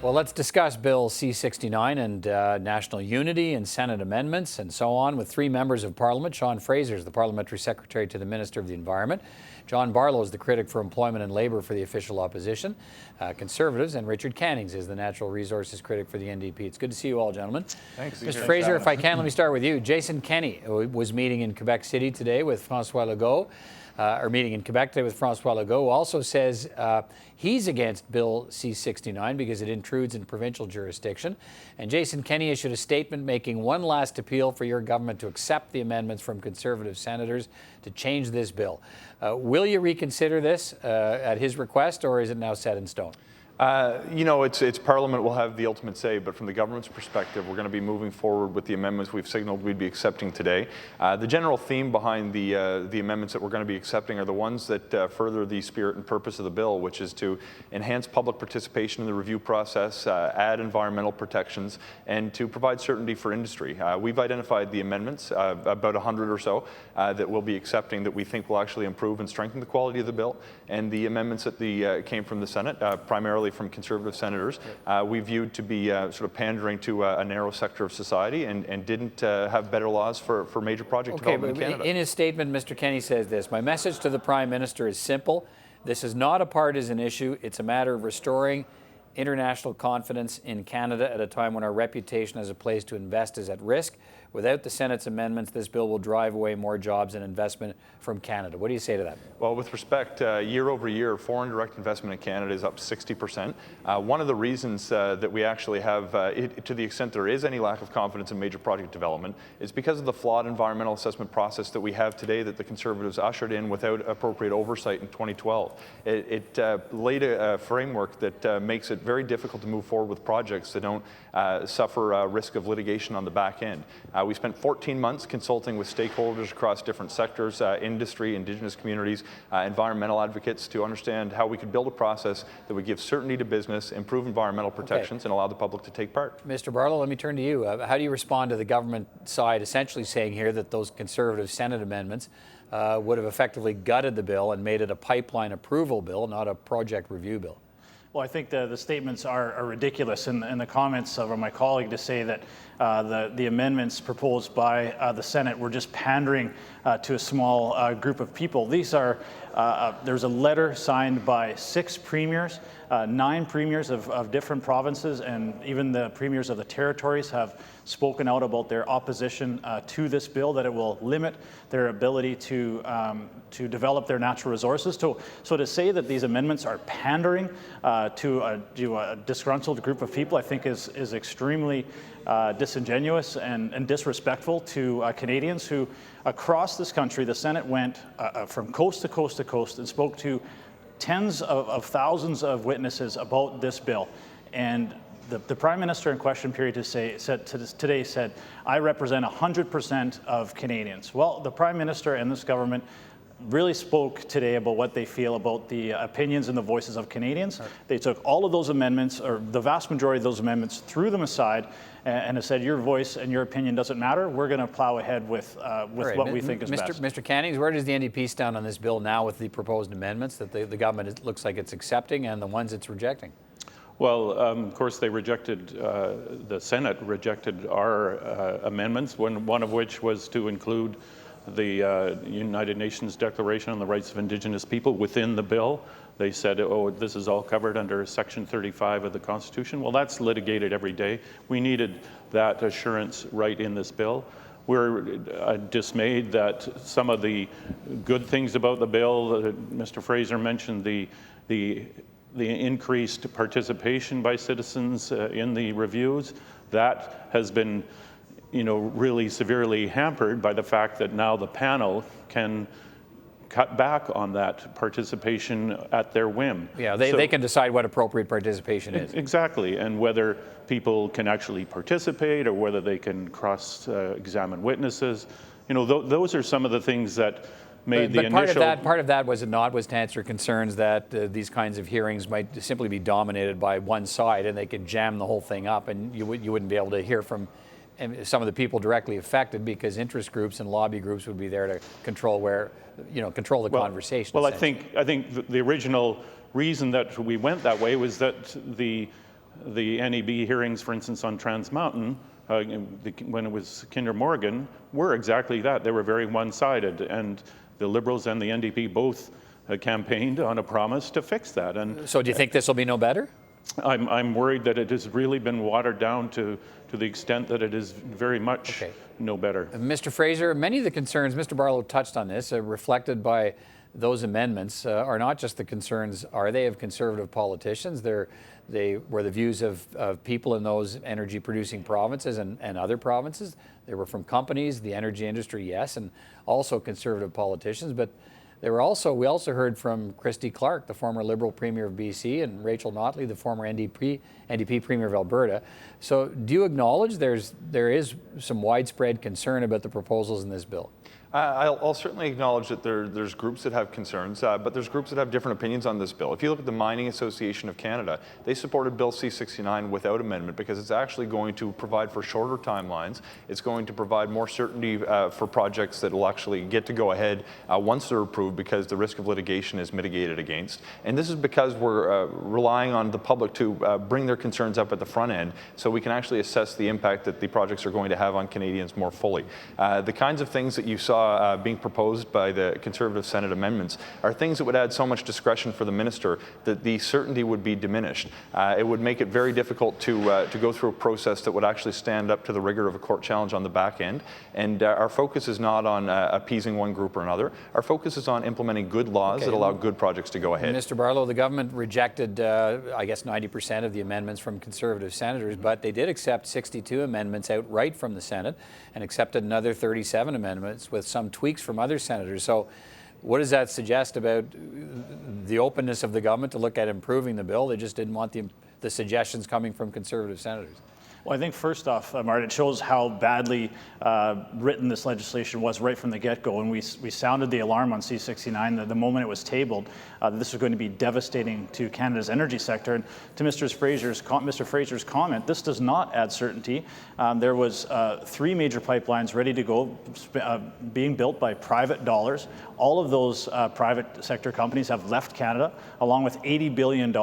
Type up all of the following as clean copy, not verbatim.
Well, let's discuss Bill C-69 and national unity and Senate amendments and so on with three members of Parliament. Sean Fraser is the Parliamentary Secretary to the Minister of the Environment. John Barlow is the critic for employment and labour for the official opposition, Conservatives, and Richard Cannings is the natural resources critic for the NDP. It's good to see you all, gentlemen. Thanks. Mr. Fraser, if I can, let me start with you. Jason Kenney was meeting in Quebec City today with François Legault. Meeting in Quebec today with François Legault, also says he's against Bill C-69 because it intrudes in provincial jurisdiction. And Jason Kenney issued a statement making one last appeal for your government to accept the amendments from Conservative senators to change this bill. Will you reconsider this at his request, or is it now set in stone? It's Parliament will have the ultimate say, but from the government's perspective, we're going to be moving forward with the amendments we've signaled we'd be accepting today. The general theme behind the amendments that we're going to be accepting are the ones that further the spirit and purpose of the bill, which is to enhance public participation in the review process, add environmental protections, and to provide certainty for industry. We've identified the amendments, about 100 or so, that we'll be accepting that we think will actually improve and strengthen the quality of the bill. And the amendments that came from the Senate, primarily from Conservative senators, we viewed to be sort of pandering to a narrow sector of society and didn't have better laws for major project development in Canada. In his statement, Mr. Kenney says this: "My message to the Prime Minister is simple. This is not a partisan issue. It's a matter of restoring international confidence in Canada at a time when our reputation as a place to invest is at risk. Without the Senate's amendments, this bill will drive away more jobs and investment from Canada." What do you say to that? Well, with respect, year over year, foreign direct investment in Canada is up 60%. One of the reasons that we actually have, to the extent there is any lack of confidence in major project development, is because of the flawed environmental assessment process that we have today that the Conservatives ushered in without appropriate oversight in 2012. It laid a framework that makes it very difficult to move forward with projects that don't suffer risk of litigation on the back end. We spent 14 months consulting with stakeholders across different sectors, industry, Indigenous communities, environmental advocates, to understand how we could build a process that would give certainty to business, improve environmental protections, and allow the public to take part. Mr. Barlow, let me turn to you. How do you respond to the government side essentially saying here that those Conservative Senate amendments would have effectively gutted the bill and made it a pipeline approval bill, not a project review bill? Well, I think the statements are ridiculous, and the comments of my colleague to say that the amendments proposed by the Senate were just pandering to a small group of people. These are, there's a letter signed by 6 premiers, 9 premiers of different provinces, and even the premiers of the territories have spoken out about their opposition to this bill, that it will limit their ability to develop their natural resources. So to say that these amendments are pandering to a disgruntled group of people, I think is extremely disingenuous and disrespectful to Canadians who, across this country, the Senate went from coast to coast to coast and spoke to tens of thousands of witnesses about this bill. And the Prime Minister in question period today said, "I represent 100% of Canadians." Well, the Prime Minister and this government really spoke today about what they feel about the opinions and the voices of Canadians. Right. They took all of those amendments, or the vast majority of those amendments, threw them aside and have said, your voice and your opinion doesn't matter. We're going to plow ahead with right. What we think is best. Mr. Cannings, where does the NDP stand on this bill now with the proposed amendments that the government looks like it's accepting and the ones it's rejecting? Well, of course, they rejected, the Senate rejected our amendments, one of which was to include the United Nations Declaration on the Rights of Indigenous People within the bill. They said, oh, this is all covered under Section 35 of the Constitution. Well, that's litigated every day. We needed that assurance right in this bill. We're dismayed that some of the good things about the bill, Mr. Fraser mentioned the increased participation by citizens in the reviews. That has been, really severely hampered by the fact that now the panel can cut back on that participation at their whim. Yeah, they can decide what appropriate participation is. Exactly, and whether people can actually participate or whether they can cross-examine witnesses. Those are some of the things that made the initial... Part of that was to answer concerns that these kinds of hearings might simply be dominated by one side and they could jam the whole thing up, and you wouldn't be able to hear from some of the people directly affected because interest groups and lobby groups would be there to control the conversation. Well, I think the original reason that we went that way was that the the NEB hearings, for instance, on Trans Mountain, when it was Kinder Morgan, were exactly that. They were very one-sided, and the Liberals and the NDP both campaigned on a promise to fix that. And so do you think this will be no better? I'm worried that it has really been watered down to the extent that it is very much no better. Mr. Fraser, many of the concerns, Mr. Barlow touched on this, reflected by those amendments are not just the concerns, are they, of Conservative politicians? They were the views of people in those energy producing provinces and other provinces. They were from companies, the energy industry, yes, and also Conservative politicians. But we also heard from Christy Clark, the former Liberal Premier of BC, and Rachel Notley, the former NDP Premier of Alberta. So do you acknowledge there is some widespread concern about the proposals in this bill? I'll certainly acknowledge that there's groups that have concerns, but there's groups that have different opinions on this bill. If you look at the Mining Association of Canada, they supported Bill C-69 without amendment because it's actually going to provide for shorter timelines. It's going to provide more certainty for projects that will actually get to go ahead once they're approved because the risk of litigation is mitigated against. And this is because we're relying on the public to bring their concerns up at the front end so we can actually assess the impact that the projects are going to have on Canadians more fully. The kinds of things that you saw being proposed by the Conservative Senate amendments are things that would add so much discretion for the minister that the certainty would be diminished. It would make it very difficult to go through a process that would actually stand up to the rigor of a court challenge on the back end. And our focus is not on appeasing one group or another. Our focus is on implementing good laws that allow good projects to go ahead. Mr. Barlow, the government rejected, I guess, 90% of the amendments from Conservative senators, but they did accept 62 amendments outright from the Senate and accepted another 37 amendments with some tweaks from other senators. So what does that suggest about the openness of the government to look at improving the bill? They just didn't want the suggestions coming from Conservative senators. Well, I think first off, Mart, it shows how badly written this legislation was right from the get-go. And we sounded the alarm on C-69 the moment it was tabled that this was going to be devastating to Canada's energy sector. And to Mr. Fraser's comment, this does not add certainty. There was 3 major pipelines ready to go, being built by private dollars. All of those private sector companies have left Canada, along with $80 billion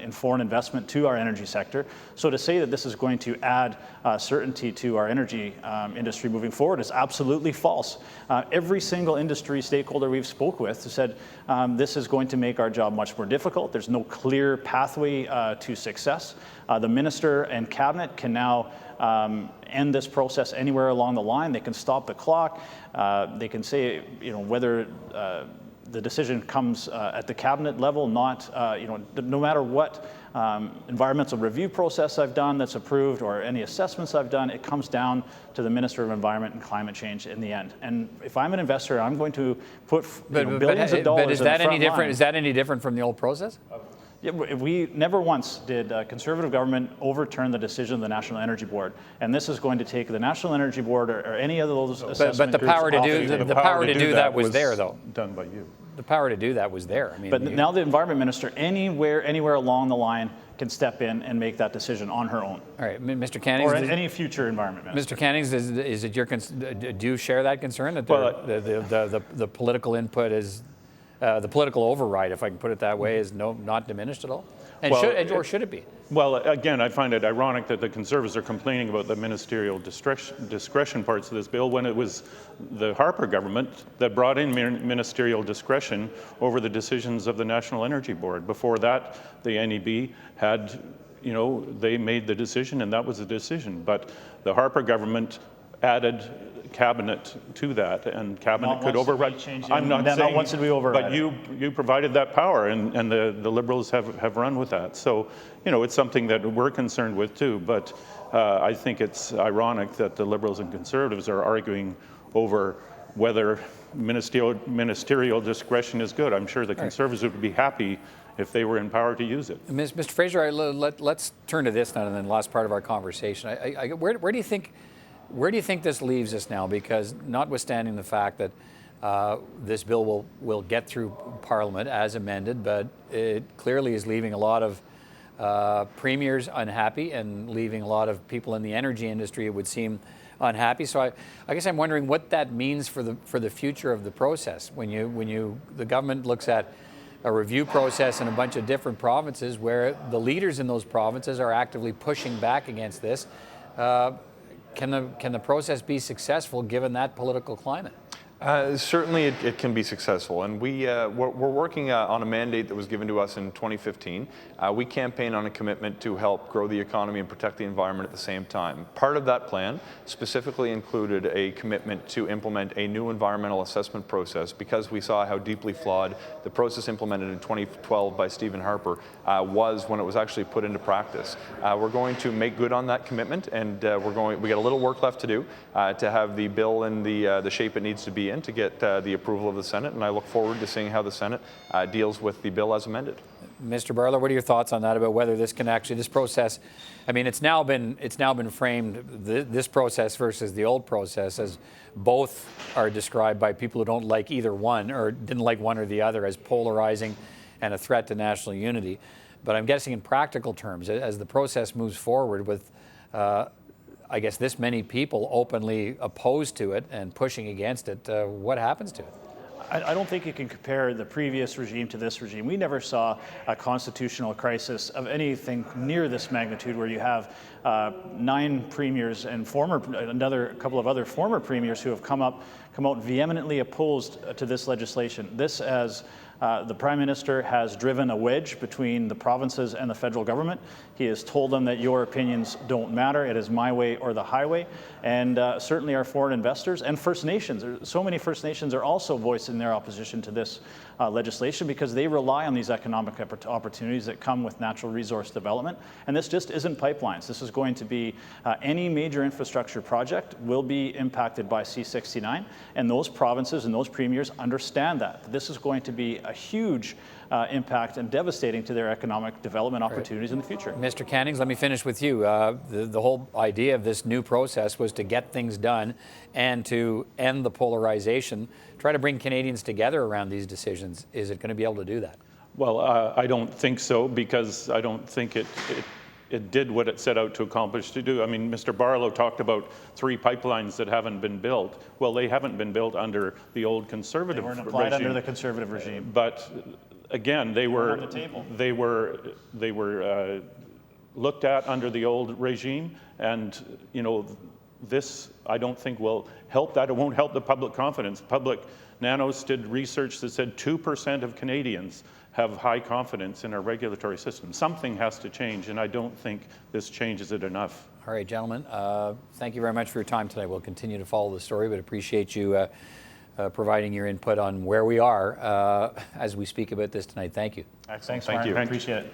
in foreign investment to our energy sector. So to say that this is going to add certainty to our energy industry moving forward is absolutely false. Every single industry stakeholder we've spoke with said this is going to make our job much more difficult. There's no clear pathway to success. The minister and cabinet can now end this process anywhere along the line. They can stop the clock. They can say, whether the decision comes at the cabinet level, not, no matter what environmental review process I've done that's approved or any assessments I've done, it comes down to the Minister of Environment and Climate Change in the end. And if I'm an investor, I'm going to put billions of dollars. But is that any different? Is that any different from the old process? Yeah, we never once did Conservative government overturn the decision of the National Energy Board, and this is going to take the National Energy Board or any of those assessment But the power to do that was there, though. Done by you. The power to do that was there. I mean, but now the Environment Minister, anywhere along the line, can step in and make that decision on her own. All right, Mr. Cannings. Or any future Environment Minister. Mr. Cannings, is it your do you share that concern that the political input is the political override, if I can put it that way, is not diminished at all? And or should it be? Well, again, I find it ironic that the Conservatives are complaining about the ministerial discretion parts of this bill when it was the Harper government that brought in ministerial discretion over the decisions of the National Energy Board. Before that, the NEB had, they made the decision and that was the decision. But the Harper government added cabinet to that, and cabinet could override. I'm not saying. Not once did we override. But you provided that power, and the Liberals have run with that. So it's something that we're concerned with too. But I think it's ironic that the Liberals and Conservatives are arguing over whether ministerial discretion is good. I'm sure the Conservatives would be happy if they were in power to use it. Mr. Fraser, let's turn to this now, and then the last part of our conversation. Where do you think this leaves us now? Because notwithstanding the fact that this bill will get through Parliament as amended, but it clearly is leaving a lot of premiers unhappy and leaving a lot of people in the energy industry, it would seem, unhappy. So I guess I'm wondering what that means for the future of the process when the government looks at a review process in a bunch of different provinces where the leaders in those provinces are actively pushing back against this. Can the process be successful given that political climate? Certainly it can be successful, and we're working on a mandate that was given to us in 2015. We campaign on a commitment to help grow the economy and protect the environment at the same time. Part of that plan specifically included a commitment to implement a new environmental assessment process because we saw how deeply flawed the process implemented in 2012 by Stephen Harper was when it was actually put into practice. We're going to make good on that commitment, and we got a little work left to do to have the bill in the shape it needs to be in to get the approval of the Senate, and I look forward to seeing how the Senate deals with the bill as amended. Mr. Barlow, what are your thoughts on that, about whether this can actually, this process, I mean, it's now been framed, this process versus the old process, as both are described by people who don't like either one or didn't like one or the other as polarizing and a threat to national unity. But I'm guessing in practical terms, as the process moves forward with I guess this many people openly opposed to it and pushing against it, what happens to it? I don't think you can compare the previous regime to this regime. We never saw a constitutional crisis of anything near this magnitude, where you have 9 premiers and another couple of other former premiers who have come out vehemently opposed to this legislation. This, as the Prime Minister has driven a wedge between the provinces and the federal government. He has told them that your opinions don't matter. It is my way or the highway. And certainly our foreign investors and First Nations. So many First Nations are also voicing their opposition to this legislation because they rely on these economic opportunities that come with natural resource development. And this just isn't pipelines. This is going to be any major infrastructure project will be impacted by C-69. And those provinces and those premiers understand that. This is going to be a huge impact and devastating to their economic development opportunities in the future. Mr. Cannings, let me finish with you. The whole idea of this new process was to get things done and to end the polarization, try to bring Canadians together around these decisions. Is it going to be able to do that? Well, I don't think so, because I don't think it did what it set out to accomplish to do. I mean, Mr. Barlow talked about 3 pipelines that haven't been built. Well, they haven't been built under the old Conservative regime. They weren't applied under the Conservative regime. But again, they were looked at under the old regime, and this I don't think will help that. It won't help the public confidence. Public Nanos did research that said 2% of Canadians have high confidence in our regulatory system. Something has to change, and I don't think this changes it enough. All right, gentlemen, thank you very much for your time today. We'll continue to follow the story, but appreciate you providing your input on where we are as we speak about this tonight. Thank you. Excellent. Thank you. Appreciate it.